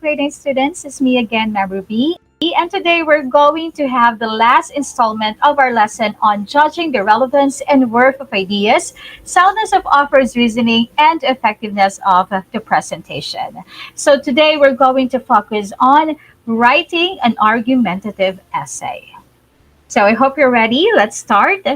grading students. It's me again, Ma'am Ruby. And today we're going to have the last installment of our lesson on judging the relevance and worth of ideas, soundness of offers reasoning, and effectiveness of the presentation. So today we're going to focus on writing an argumentative essay. So I hope you're ready. Let's start.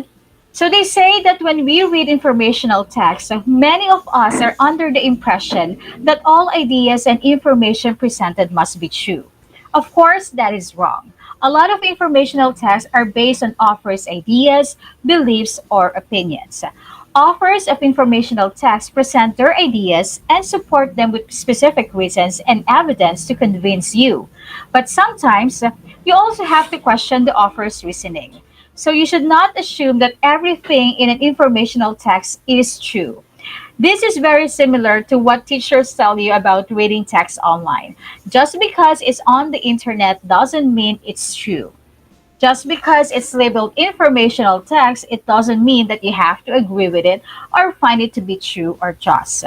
So they say that when we read informational text, many of us are under the impression that all ideas and information presented must be true. Of course, that is wrong. A lot of informational texts are based on authors' ideas, beliefs, or opinions. Authors of informational text present their ideas and support them with specific reasons and evidence to convince you. But sometimes, you also have to question the author's reasoning. So you should not assume that everything in an informational text is true. This is very similar to what teachers tell you about reading text online. Just because it's on the internet doesn't mean it's true. Just because it's labeled informational text, it doesn't mean that you have to agree with it or find it to be true or just.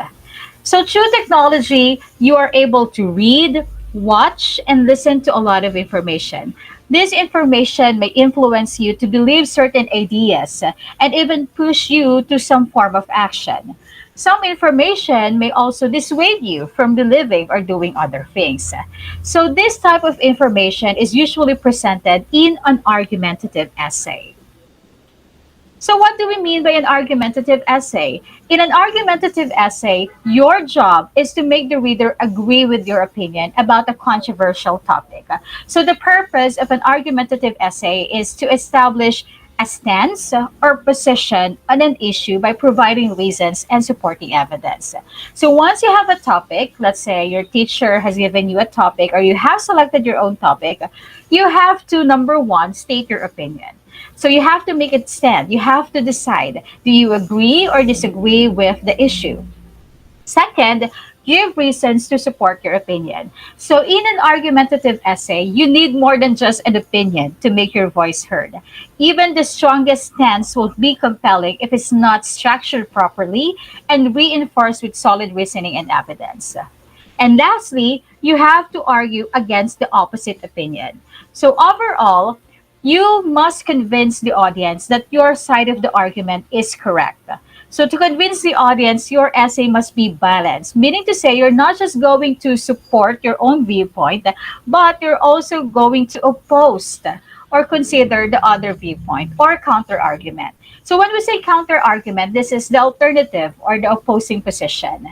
So through technology, you are able to read, watch, and listen to a lot of information. This information may influence you to believe certain ideas and even push you to some form of action. Some information may also dissuade you from believing or doing other things. So, this type of information is usually presented in an argumentative essay. So, what do we mean by an argumentative essay? In an argumentative essay, your job is to make the reader agree with your opinion about a controversial topic. So, the purpose of an argumentative essay is to establish a stance or position on an issue by providing reasons and supporting evidence. So, once you have a topic, let's say your teacher has given you a topic or you have selected your own topic, you have to, number one, state your opinion. So you have to make it stand. You have to decide, do you agree or disagree with the issue? Second, give reasons to support your opinion. So in an argumentative essay, you need more than just an opinion to make your voice heard. Even the strongest stance won't be compelling if it's not structured properly and reinforced with solid reasoning and evidence. And lastly, you have to argue against the opposite opinion. So overall, you must convince the audience that your side of the argument is correct. So, to convince the audience, your essay must be balanced, meaning to say you're not just going to support your own viewpoint, but you're also going to oppose or consider the other viewpoint or counter argument. So, when we say counter argument, this is the alternative or the opposing position.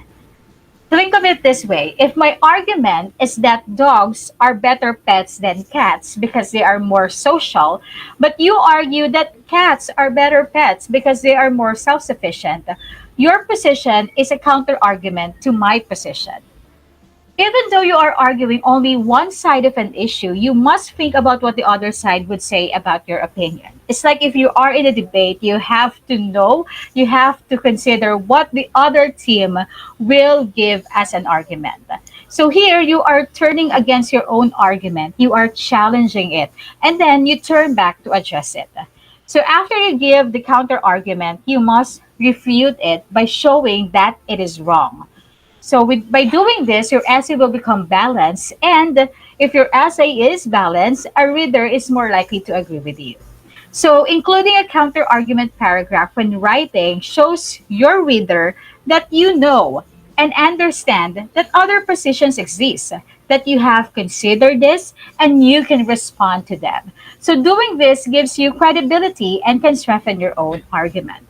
Think of it this way. If my argument is that dogs are better pets than cats because they are more social, but you argue that cats are better pets because they are more self-sufficient, your position is a counter argument to my position. Even though you are arguing only one side of an issue, you must think about what the other side would say about your opinion. It's like if you are in a debate, you have to know, you have to consider what the other team will give as an argument. So here you are turning against your own argument, you are challenging it, and then you turn back to address it. So after you give the counter argument, you must refute it by showing that it is wrong. So by doing this, your essay will become balanced. And if your essay is balanced, a reader is more likely to agree with you. So including a counter argument paragraph when writing shows your reader that you know and understand that other positions exist, that you have considered this and you can respond to them. So doing this gives you credibility and can strengthen your own argument.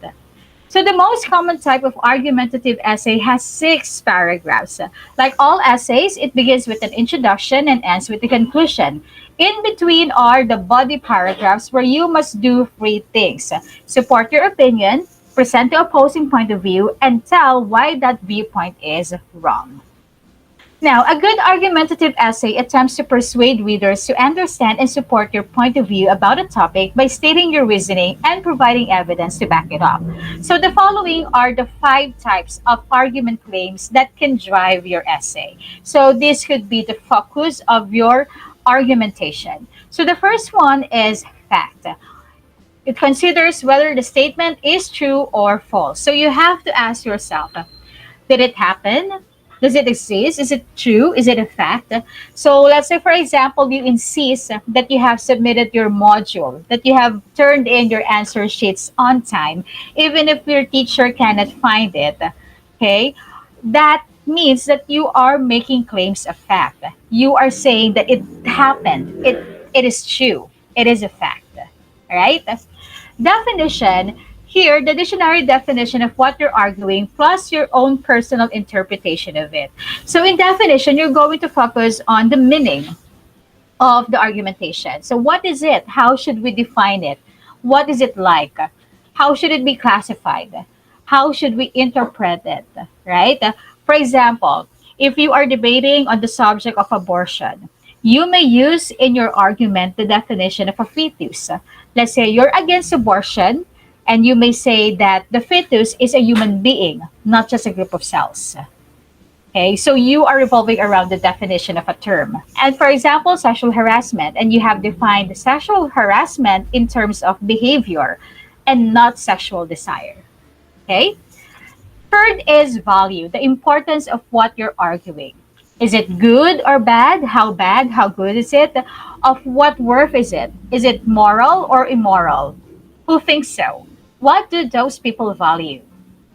So the most common type of argumentative essay has 6 paragraphs. Like all essays, it begins with an introduction and ends with a conclusion. In between are the body paragraphs where you must do 3 things. Support your opinion, present the opposing point of view, and tell why that viewpoint is wrong. Now, a good argumentative essay attempts to persuade readers to understand and support your point of view about a topic by stating your reasoning and providing evidence to back it up. So, the following are the 5 types of argument claims that can drive your essay. So, this could be the focus of your argumentation. So, the first one is fact. It considers whether the statement is true or false. So, you have to ask yourself, did it happen? Does it exist? Is it true? Is it a fact? So let's say, for example, you insist that you have submitted your module, that you have turned in your answer sheets on time, even if your teacher cannot find it. Okay, that means that you are making claims of fact. You are saying that it happened. It is true. It is a fact. Right? Definition. Here, the dictionary definition of what you're arguing plus your own personal interpretation of it. So in definition, you're going to focus on the meaning of the argumentation. So what is it? How should we define it? What is it like? How should it be classified? How should we interpret it? Right? For example, if you are debating on the subject of abortion, you may use in your argument the definition of a fetus. Let's say you're against abortion, and you may say that the fetus is a human being, not just a group of cells. Okay, so you are revolving around the definition of a term. And for example, sexual harassment, and you have defined sexual harassment in terms of behavior and not sexual desire. Okay? Third is value, the importance of what you're arguing. Is it good or bad? How bad? How good is it? Of what worth is it? Is it moral or immoral? Who thinks so? What do those people value?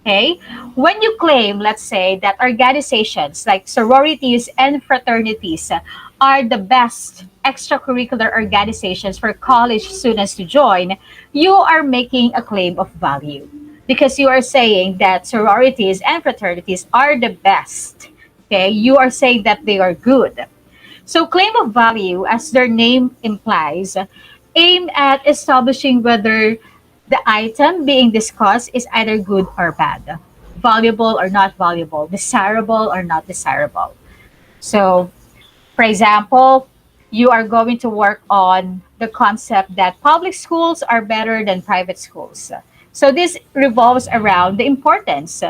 Okay? When you claim, let's say, that organizations like sororities and fraternities are the best extracurricular organizations for college students to join, you are making a claim of value because you are saying that sororities and fraternities are the best. Okay? You are saying that they are good. So claim of value, as their name implies, aim at establishing whether the item being discussed is either good or bad, valuable or not valuable, desirable or not desirable. So, for example, you are going to work on the concept that public schools are better than private schools. So this revolves around the importance,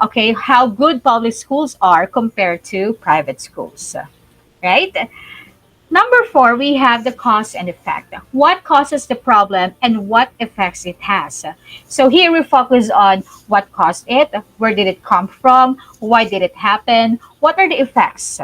okay, how good public schools are compared to private schools, right? Number four, we have the cause and effect. What causes the problem and what effects it has. So here we focus on what caused it, where did it come from, why did it happen, what are the effects,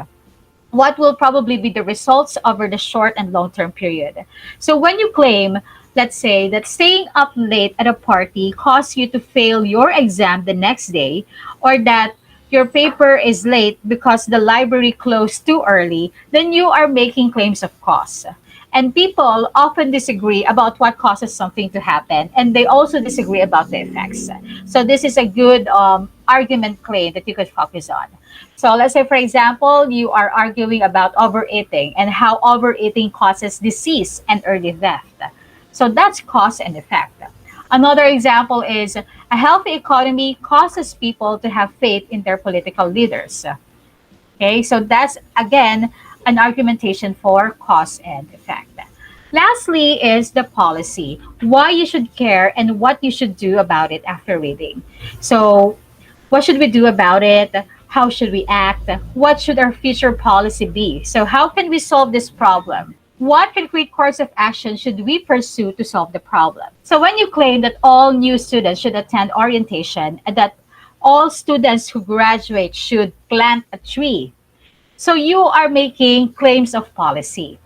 what will probably be the results over the short and long term period. So when you claim, let's say, that staying up late at a party caused you to fail your exam the next day, or that your paper is late because the library closed too early, then you are making claims of cause. And people often disagree about what causes something to happen, and they also disagree about the effects. So this is a good argument claim that you could focus on. So let's say, for example, you are arguing about overeating and how overeating causes disease and early death. So that's cause and effect. Another example is a healthy economy causes people to have faith in their political leaders. Okay, so that's again an argumentation for cause and effect. Lastly is the policy, why you should care and what you should do about it after reading. So what should we do about it? How should we act? What should our future policy be? So how can we solve this problem? What concrete course of action should we pursue to solve the problem? So when you claim that all new students should attend orientation and that all students who graduate should plant a tree, so you are making claims of policy.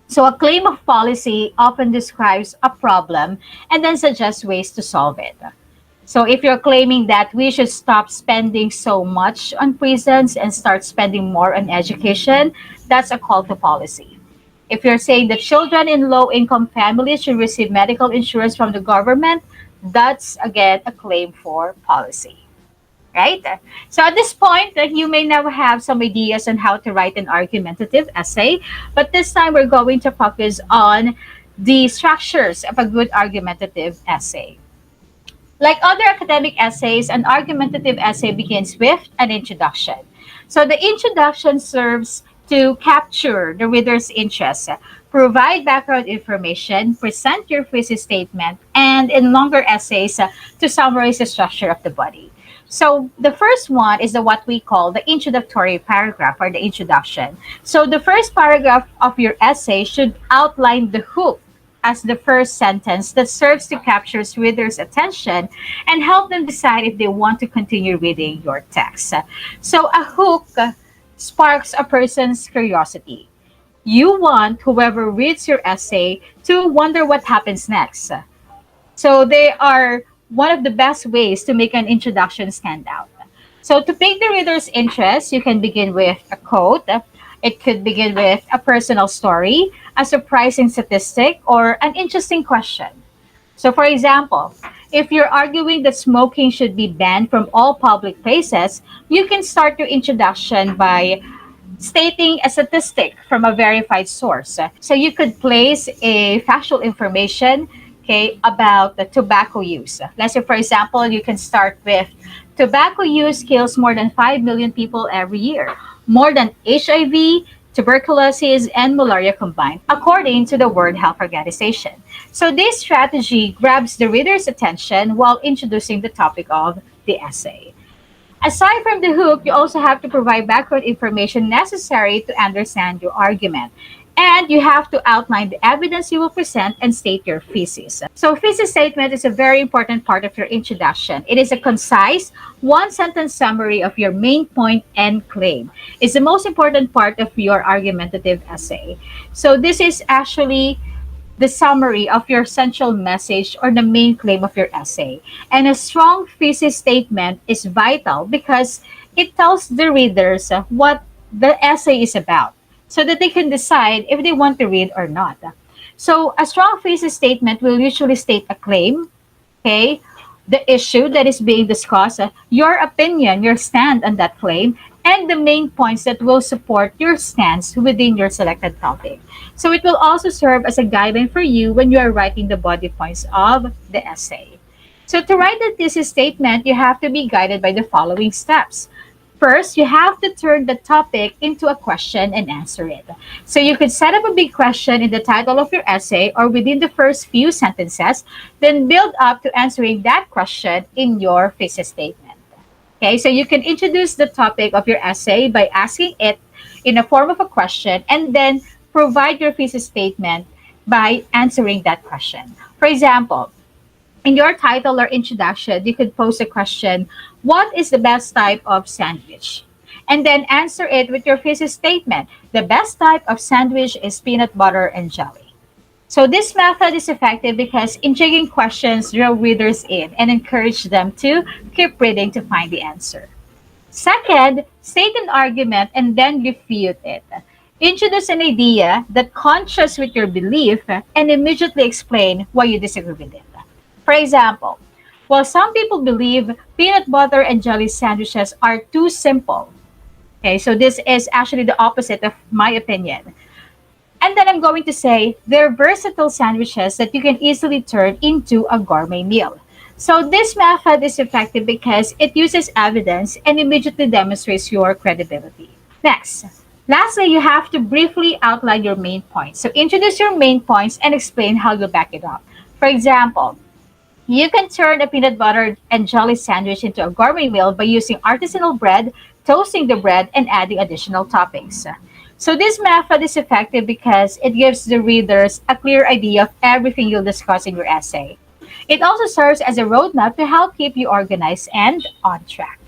So a claim of policy often describes a problem and then suggests ways to solve it. So if you're claiming that we should stop spending so much on prisons and start spending more on education, that's a call to policy. If you're saying that children in low-income families should receive medical insurance from the government, that's again a claim for policy, right? So at this point, you may now have some ideas on how to write an argumentative essay, but this time we're going to focus on the structures of a good argumentative essay. Like other academic essays, an argumentative essay begins with an introduction. So the introduction serves to capture the reader's interest, provide background information, present your thesis statement, and in longer essays, to summarize the structure of the body. So the first one is what we call the introductory paragraph or the introduction. So the first paragraph of your essay should outline the who as the first sentence that serves to capture readers' attention and help them decide if they want to continue reading your text. So a hook sparks a person's curiosity. You want whoever reads your essay to wonder what happens next. So they are one of the best ways to make an introduction stand out. So to pique the reader's interest, you can begin with a quote. It could begin with a personal story, a surprising statistic, or an interesting question. So for example, if you're arguing that smoking should be banned from all public places, you can start your introduction by stating a statistic from a verified source. So you could place a factual information, okay, about the tobacco use. Let's say, for example, you can start with tobacco use kills more than 5 million people every year, more than HIV, tuberculosis, and malaria combined, according to the World Health Organization. So this strategy grabs the reader's attention while introducing the topic of the essay. Aside from the hook, you also have to provide background information necessary to understand your argument. And you have to outline the evidence you will present and state your thesis. So, thesis statement is a very important part of your introduction. It is a concise, one sentence summary of your main point and claim. It's the most important part of your argumentative essay. So, this is actually the summary of your central message or the main claim of your essay. And a strong thesis statement is vital because it tells the readers what the essay is about so that they can decide if they want to read or not. So a strong thesis statement will usually state a claim, okay, the issue that is being discussed, your opinion, your stand on that claim, and the main points that will support your stance within your selected topic. So it will also serve as a guideline for you when you are writing the body points of the essay. So to write the thesis statement, you have to be guided by the following steps. First, you have to turn the topic into a question and answer it. So you could set up a big question in the title of your essay or within the first few sentences, then build up to answering that question in your thesis statement. Okay, so you can introduce the topic of your essay by asking it in the form of a question and then provide your thesis statement by answering that question. For example, in your title or introduction, you could pose a question, what is the best type of sandwich? And then answer it with your thesis statement. The best type of sandwich is peanut butter and jelly. So this method is effective because intriguing questions draw readers in and encourage them to keep reading to find the answer. Second, state an argument and then refute it. Introduce an idea that contrasts with your belief and immediately explain why you disagree with it. For example, while some people believe peanut butter and jelly sandwiches are too simple, okay, so this is actually the opposite of my opinion. And then I'm going to say they're versatile sandwiches that you can easily turn into a gourmet meal. So this method is effective because it uses evidence and immediately demonstrates your credibility. Next, lastly, you have to briefly outline your main points. So introduce your main points and explain how you back it up. For example, you can turn a peanut butter and jelly sandwich into a gourmet meal by using artisanal bread, toasting the bread, and adding additional toppings. So this method is effective because it gives the readers a clear idea of everything you'll discuss in your essay. It also serves as a roadmap to help keep you organized and on track.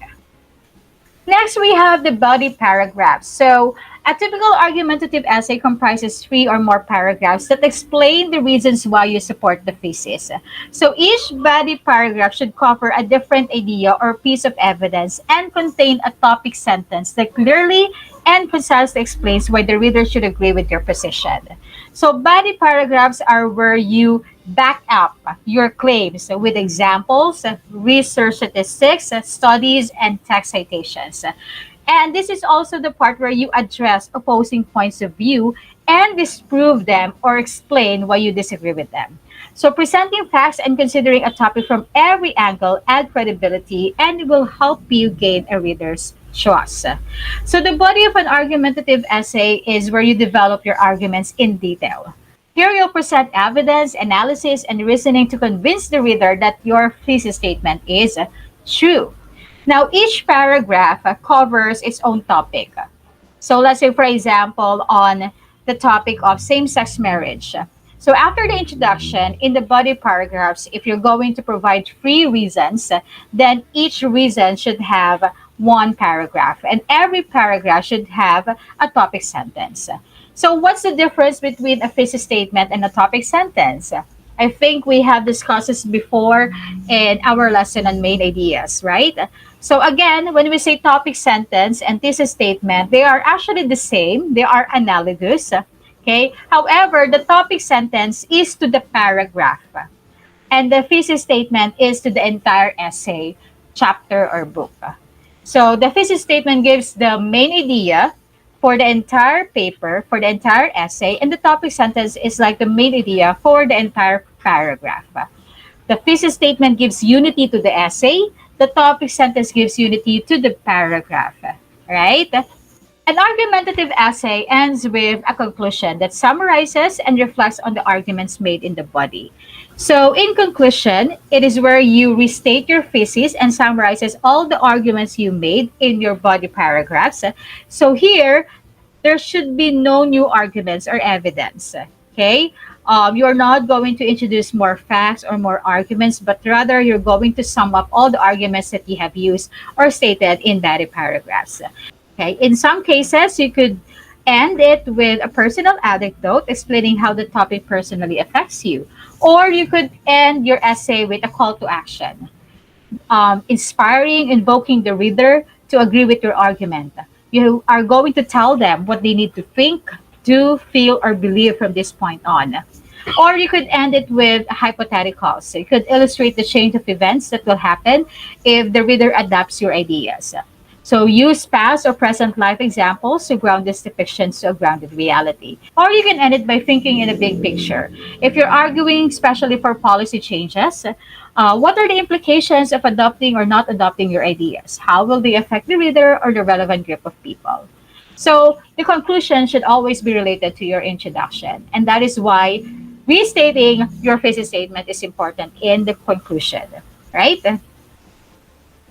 Next, we have the body paragraphs. So a typical argumentative essay comprises 3 or more paragraphs that explain the reasons why you support the thesis. So each body paragraph should cover a different idea or piece of evidence and contain a topic sentence that clearly and concisely explains why the reader should agree with your position. So body paragraphs are where you back up your claims with examples, research statistics, studies, and text citations. And this is also the part where you address opposing points of view and disprove them or explain why you disagree with them. So presenting facts and considering a topic from every angle add credibility and will help you gain a reader's trust. So the body of an argumentative essay is where you develop your arguments in detail. Here you'll present evidence, analysis, and reasoning to convince the reader that your thesis statement is true. Now, each paragraph covers its own topic. So let's say, for example, on the topic of same-sex marriage. So after the introduction, in the body paragraphs, if you're going to provide three reasons, then each reason should have one paragraph, and every paragraph should have a topic sentence. So what's the difference between a thesis statement and a topic sentence? I think we have discussed this before in our lesson on main ideas, right? So again, when we say topic sentence and thesis statement, they are actually the same. They are analogous. Okay. However, the topic sentence is to the paragraph, and the thesis statement is to the entire essay, chapter, or book. So the thesis statement gives the main idea for the entire paper, for the entire essay, and the topic sentence is like the main idea for the entire paragraph. The thesis statement gives unity to the essay. The topic sentence gives unity to the paragraph, right? An argumentative essay ends with a conclusion that summarizes and reflects on the arguments made in the body. So, in conclusion, it is where you restate your thesis and summarizes all the arguments you made in your body paragraphs. So, here, there should be no new arguments or evidence. Okay? You're not going to introduce more facts or more arguments, but rather you're going to sum up all the arguments that you have used or stated in body paragraphs. Okay, in some cases, you could end it with a personal anecdote explaining how the topic personally affects you. Or you could end your essay with a call to action, inspiring, invoking the reader to agree with your argument. You are going to tell them what they need to think, do, feel, or believe from this point on. Or you could end it with hypotheticals. So you could illustrate the change of events that will happen if the reader adapts your ideas. So use past or present life examples to ground these depictions to a grounded reality. Or you can end it by thinking in a big picture. If you're arguing, especially for policy changes, what are the implications of adopting or not adopting your ideas? How will they affect the reader or the relevant group of people? So the conclusion should always be related to your introduction. And that is why restating your thesis statement is important in the conclusion, right?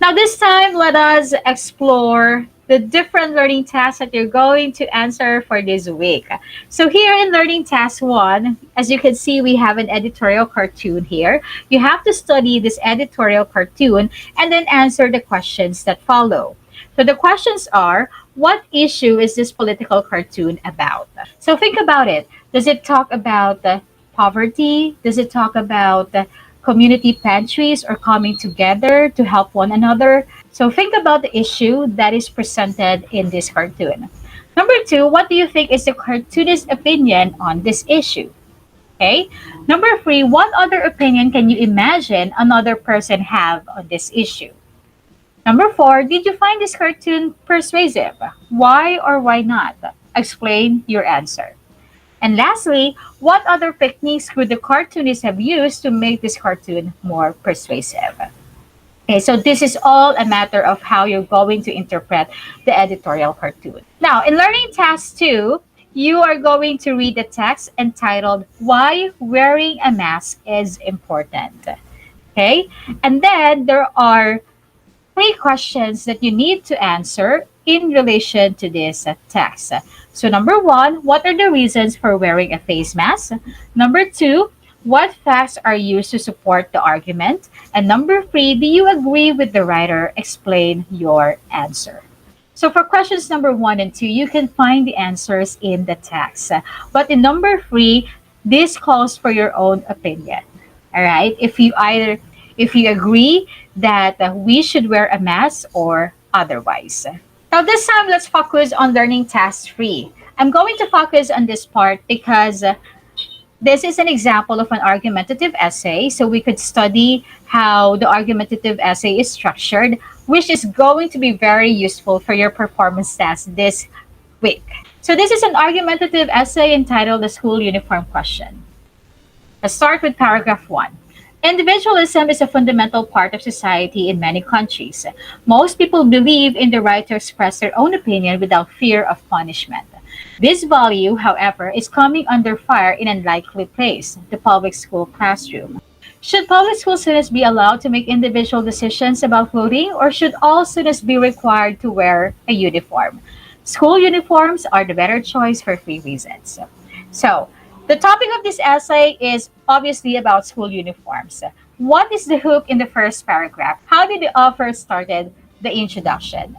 Now, this time, let us explore the different learning tasks that you're going to answer for this week. So here in learning task 1, as you can see, we have an editorial cartoon here. You have to study this editorial cartoon and then answer the questions that follow. So the questions are, what issue is this political cartoon about? So think about it. Does it talk about poverty? Does it talk about community pantries or coming together to help one another? So think about the issue that is presented in this cartoon. Number 2, what do you think is the cartoonist's opinion on this issue? Okay. Number 3, what other opinion can you imagine another person have on this issue? Number 4, did you find this cartoon persuasive? Why or why not? Explain your answer. And lastly, what other techniques could the cartoonist have used to make this cartoon more persuasive? Okay, so this is all a matter of how you're going to interpret the editorial cartoon. Now, in learning task 2, you are going to read the text entitled, Why Wearing a Mask is Important. Okay, and then there are 3 questions that you need to answer in relation to this text. So number 1, what are the reasons for wearing a face mask? Number 2, what facts are used to support the argument? And number 3, do you agree with the writer? Explain your answer. So for questions number 1 and 2, you can find the answers in the text. But in number 3, this calls for your own opinion. All right? If you agree that we should wear a mask or otherwise. Now this time, let's focus on learning task 3. I'm going to focus on this part because this is an example of an argumentative essay. So we could study how the argumentative essay is structured, which is going to be very useful for your performance task this week. So this is an argumentative essay entitled The School Uniform Question. Let's start with paragraph 1. Individualism is a fundamental part of society in many countries. Most people believe in the right to express their own opinion without fear of punishment. This value, however, is coming under fire in an unlikely place, the public school classroom. Should public school students be allowed to make individual decisions about clothing, or should all students be required to wear a uniform? School uniforms are the better choice for 3 reasons. So, The topic of this essay is obviously about school uniforms. What is the hook in the first paragraph? How did the author started the introduction?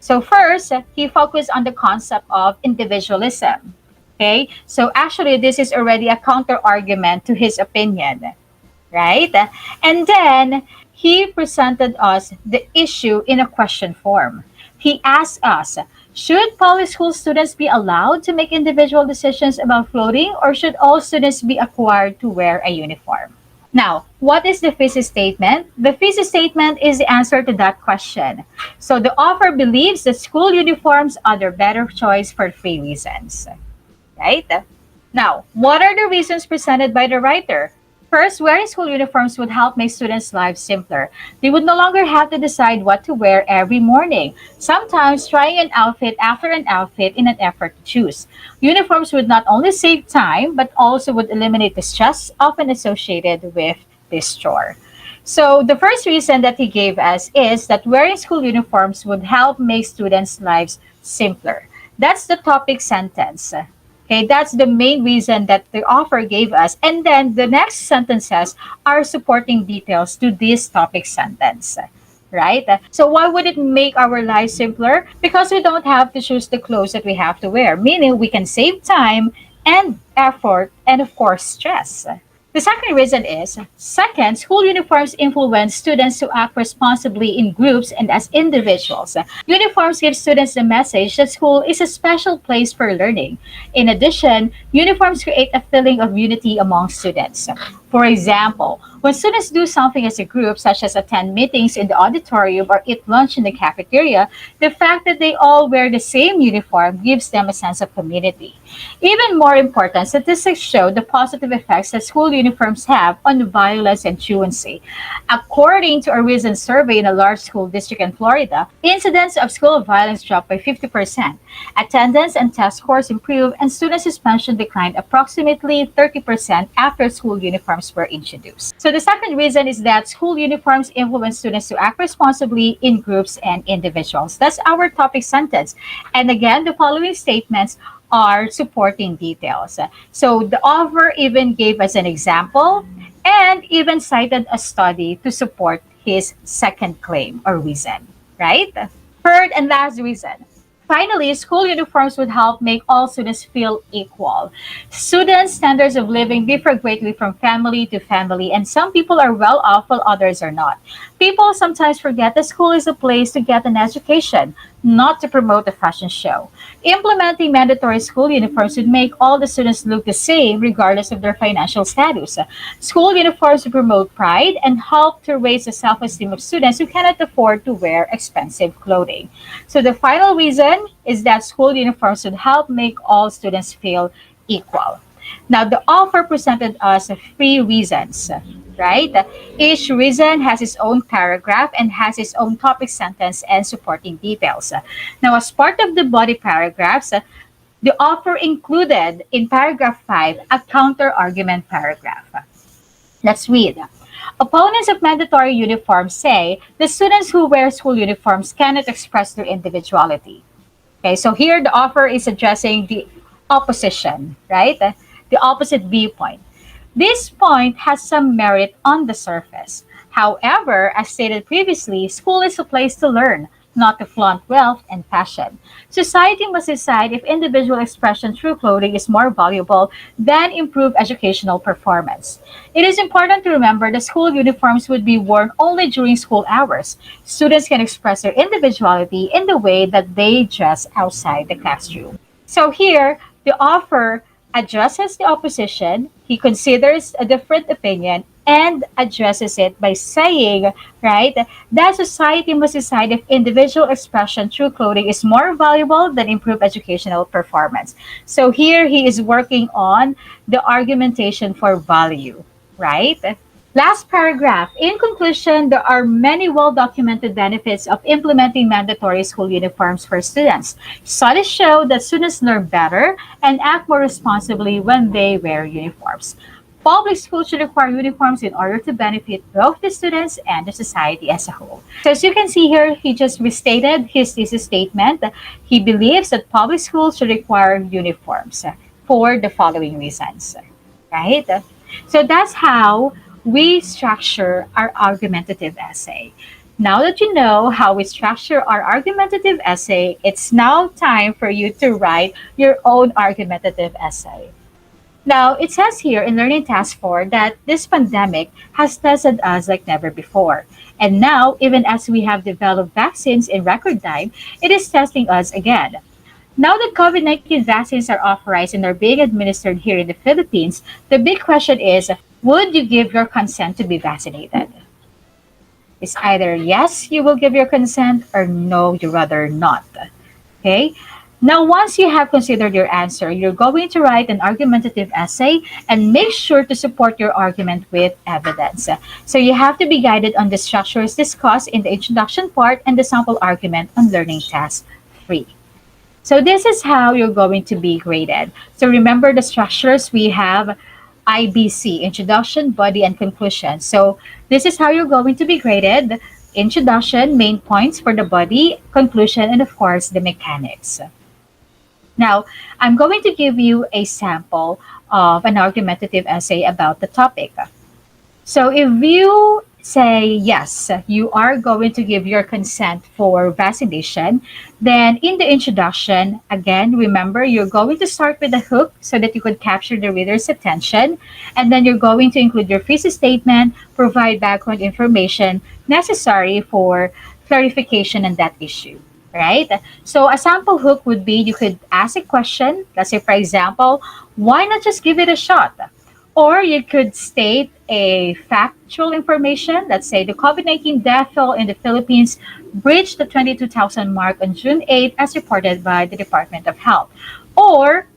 So first, he focused on the concept of individualism. Okay, so actually this is already a counter argument to his opinion, right? And then he presented us the issue in a question form. He asked us, should public school students be allowed to make individual decisions about clothing, or should all students be required to wear a uniform? Now, what is the thesis statement? The thesis statement is the answer to that question. So the author believes that school uniforms are the better choice for three reasons, right? Now, what are the reasons presented by the writer? First, wearing school uniforms would help make students' lives simpler. They would no longer have to decide what to wear every morning, sometimes trying an outfit after an outfit in an effort to choose. Uniforms would not only save time, but also would eliminate the stress often associated with this chore. So, the first reason that he gave us is that wearing school uniforms would help make students' lives simpler. That's the topic sentence. Okay, that's the main reason that the author gave us. And then the next sentences are supporting details to this topic sentence, right? So why would it make our lives simpler? Because we don't have to choose the clothes that we have to wear, meaning we can save time and effort and, of course, stress. The second reason is, second, school uniforms influence students to act responsibly in groups and as individuals. Uniforms give students the message that school is a special place for learning. In addition, uniforms create a feeling of unity among students. For example, when students do something as a group, such as attend meetings in the auditorium or eat lunch in the cafeteria, the fact that they all wear the same uniform gives them a sense of community. Even more important, statistics show the positive effects that school uniforms have on violence and truancy. According to a recent survey in a large school district in Florida, incidents of school violence dropped by 50%. Attendance and test scores improved, and student suspension declined approximately 30% after school uniforms were introduced. So the second reason is that school uniforms influence students to act responsibly in groups and individuals. That's our topic sentence. And again, the following statements are supporting details. So the author even gave us an example and even cited a study to support his second claim or reason, right? Third and last reason. Finally, school uniforms would help make all students feel equal. Students' standards of living differ greatly from family to family, and some people are well off while others are not. People sometimes forget that school is a place to get an education, not to promote a fashion show. Implementing mandatory school uniforms would make all the students look the same regardless of their financial status. School uniforms would promote pride and help to raise the self-esteem of students who cannot afford to wear expensive clothing. So the final reason is that school uniforms would help make all students feel equal. Now, the author presented us three reasons, right? Each reason has its own paragraph and has its own topic sentence and supporting details. Now, as part of the body paragraphs, the author included in paragraph 5 a counter argument paragraph. Let's read. Opponents of mandatory uniforms say the students who wear school uniforms cannot express their individuality. Okay, so here the author is addressing the opposition, right? The opposite viewpoint. This point has some merit on the surface. However, as stated previously, school is a place to learn, not to flaunt wealth and fashion. Society must decide if individual expression through clothing is more valuable than improved educational performance. It is important to remember that school uniforms would be worn only during school hours. Students can express their individuality in the way that they dress outside the classroom. So here, the author addresses the opposition, he considers a different opinion, and addresses it by saying, right, that society must decide if individual expression through clothing is more valuable than improved educational performance. So here he is working on the argumentation for value, right? Last paragraph. In conclusion, there are many well-documented benefits of implementing mandatory school uniforms for students. Studies show that students learn better and act more responsibly when they wear uniforms. Public schools should require uniforms in order to benefit both the students and the society as a whole. So as you can see here, he just restated his thesis statement. He believes that public schools should require uniforms for the following reasons, right? So that's how we structure our argumentative essay. Now that you know how we structure our argumentative essay, it's now time for you to write your own argumentative essay. Now, it says here in Learning Task 4 that this pandemic has tested us like never before. And now, even as we have developed vaccines in record time, it is testing us again. Now that COVID-19 vaccines are authorized and are being administered here in the Philippines, the big question is, would you give your consent to be vaccinated? It's either yes, you will give your consent, or no, you rather not. Okay? Now, once you have considered your answer, you're going to write an argumentative essay and make sure to support your argument with evidence. So you have to be guided on the structures discussed in the introduction part and the sample argument on Learning Task 3. So this is how you're going to be graded. So remember the structures. We have IBC, Introduction, Body, and Conclusion. So this is how you're going to be graded. Introduction, main points for the body, conclusion, and of course, the mechanics. Now, I'm going to give you a sample of an argumentative essay about the topic. So if you say yes, you are going to give your consent for vaccination, then in the introduction, again, remember you're going to start with a hook so that you could capture the reader's attention, and then you're going to include your thesis statement, provide background information necessary for clarification on that issue. Right? So a sample hook would be you could ask a question. Let's say, for example, why not just give it a shot? Or you could state a factual information. Let's say the COVID-19 death toll in the Philippines breached the 22,000 mark on June 8th as reported by the Department of Health. Or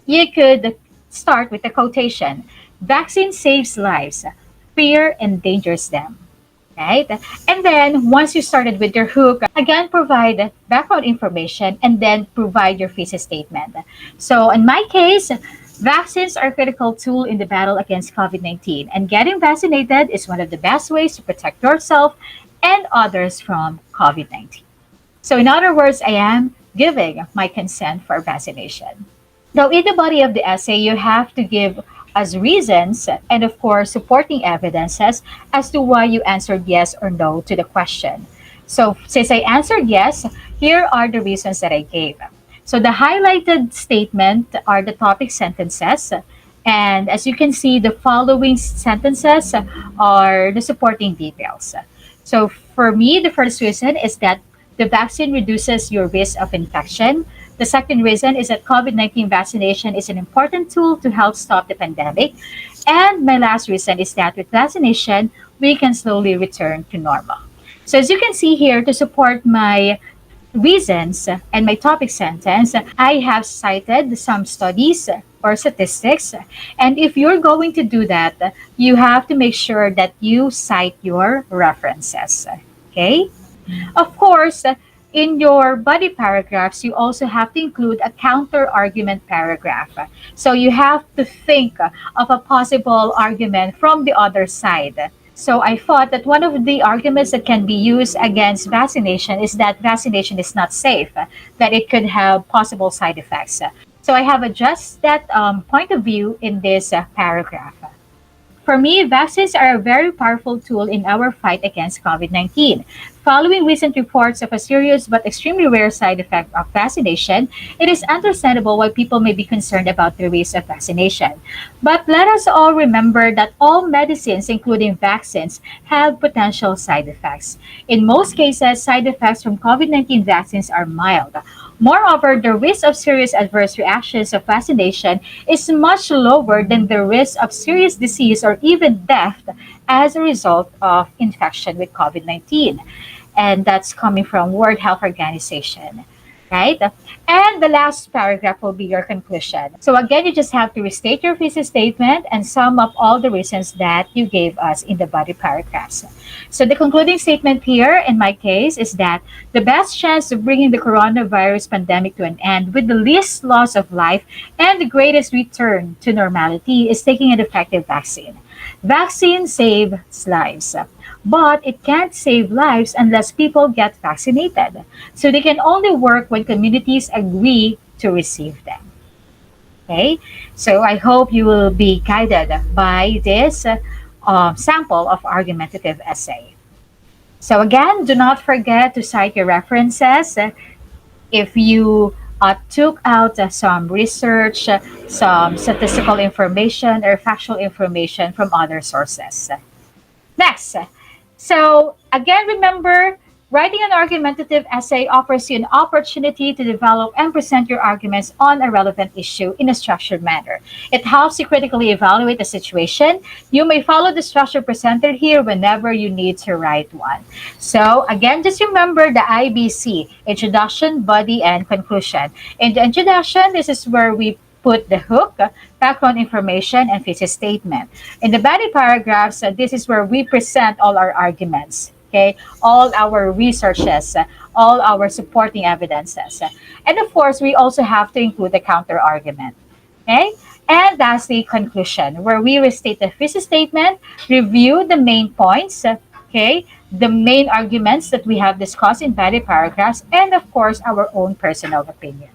you could start with a quotation. Vaccine saves lives. Fear endangers them. Right? And then once you started with your hook, again, provide background information and then provide your thesis statement. So in my case, vaccines are a critical tool in the battle against COVID-19, and getting vaccinated is one of the best ways to protect yourself and others from COVID-19. So in other words, I am giving my consent for vaccination. Now, in the body of the essay, you have to give us reasons and, of course, supporting evidences as to why you answered yes or no to the question. So, since I answered yes, here are the reasons that I gave. So, the highlighted statement are the topic sentences. And as you can see, the following sentences are the supporting details. So, for me, the first reason is that the vaccine reduces your risk of infection. The second reason is that COVID-19 vaccination is an important tool to help stop the pandemic. And my last reason is that with vaccination, we can slowly return to normal. So as you can see here, to support my reasons and my topic sentence, I have cited some studies or statistics. And if you're going to do that, you have to make sure that you cite your references. Okay? Of course, in your body paragraphs, you also have to include a counter argument paragraph. So you have to think of a possible argument from the other side. So I thought that one of the arguments that can be used against vaccination is that vaccination is not safe, that it could have possible side effects. So I have addressed that point of view in this paragraph. For me, vaccines are a very powerful tool in our fight against COVID-19. Following recent reports of a serious but extremely rare side effect of vaccination, it is understandable why people may be concerned about the risk of vaccination. But let us all remember that all medicines, including vaccines, have potential side effects. In most cases, side effects from COVID-19 vaccines are mild. Moreover, the risk of serious adverse reactions of vaccination is much lower than the risk of serious disease or even death as a result of infection with COVID-19. And that's coming from World Health Organization, right? And the last paragraph will be your conclusion. So again, you just have to restate your thesis statement and sum up all the reasons that you gave us in the body paragraphs. So the concluding statement here, in my case, is that the best chance of bringing the coronavirus pandemic to an end with the least loss of life and the greatest return to normality is taking an effective vaccine. Vaccine saves lives, but it can't save lives unless people get vaccinated. So they can only work when communities agree to receive them. Okay, so I hope you will be guided by this sample of argumentative essay. So again, do not forget to cite your references. If you took out some research, some statistical information or factual information from other sources. Next, so again, remember, writing an argumentative essay offers you an opportunity to develop and present your arguments on a relevant issue in a structured manner. It helps you critically evaluate the situation. You may follow the structure presented here whenever you need to write one. So again, just remember the IBC: introduction, body, and conclusion. In the introduction, this is where we put the hook, background information, and thesis statement. In the body paragraphs, this is where we present all our arguments, okay, all our researches, all our supporting evidences. And of course, we also have to include the counter argument, okay? And that's the conclusion, where we restate the thesis statement, review the main points, okay, the main arguments that we have discussed in body paragraphs, and of course, our own personal opinion.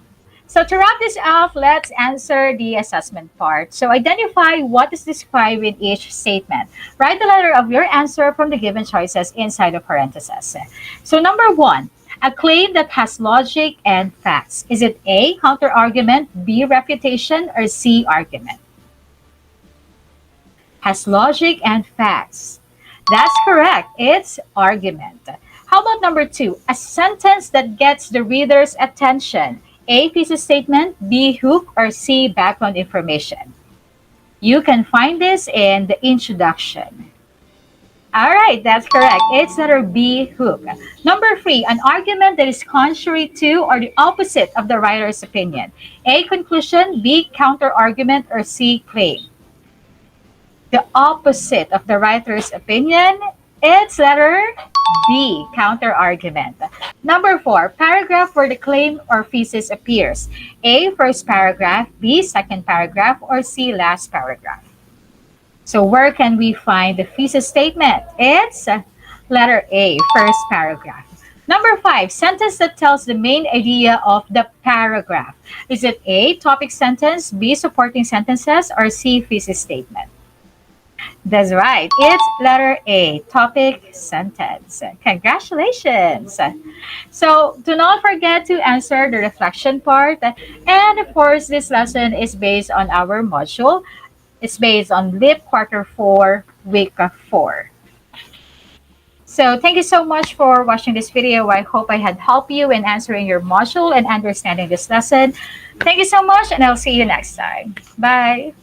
So to wrap this up, let's answer the assessment part. So identify what is described in each statement. Write the letter of your answer from the given choices inside the parentheses. So number one, a claim that has logic and facts. Is it A, counter-argument, B, refutation, or C, argument? Has logic and facts. That's correct. It's argument. How about number two, a sentence that gets the reader's attention? A, thesis statement, B, hook, or C, background information. You can find this in the introduction. All right, that's correct. It's letter B, hook. Number three, an argument that is contrary to or the opposite of the writer's opinion. A, conclusion, B, counter argument, or C, claim. The opposite of the writer's opinion, it's letter B, counter argument. Number four, paragraph where the claim or thesis appears. A, first paragraph, B, second paragraph, or C, last paragraph. So where can we find the thesis statement? It's letter A, first paragraph. Number five, sentence that tells the main idea of the paragraph. Is it A, topic sentence, B, supporting sentences, or C, thesis statement? That's right. It's letter A, topic sentence. Congratulations. So do not forget to answer the reflection part. And of course, this lesson is based on our module. It's based on LIP quarter 4, week 4. So thank you so much for watching this video. I hope I had helped you in answering your module and understanding this lesson. Thank you so much, and I'll see you next time. Bye.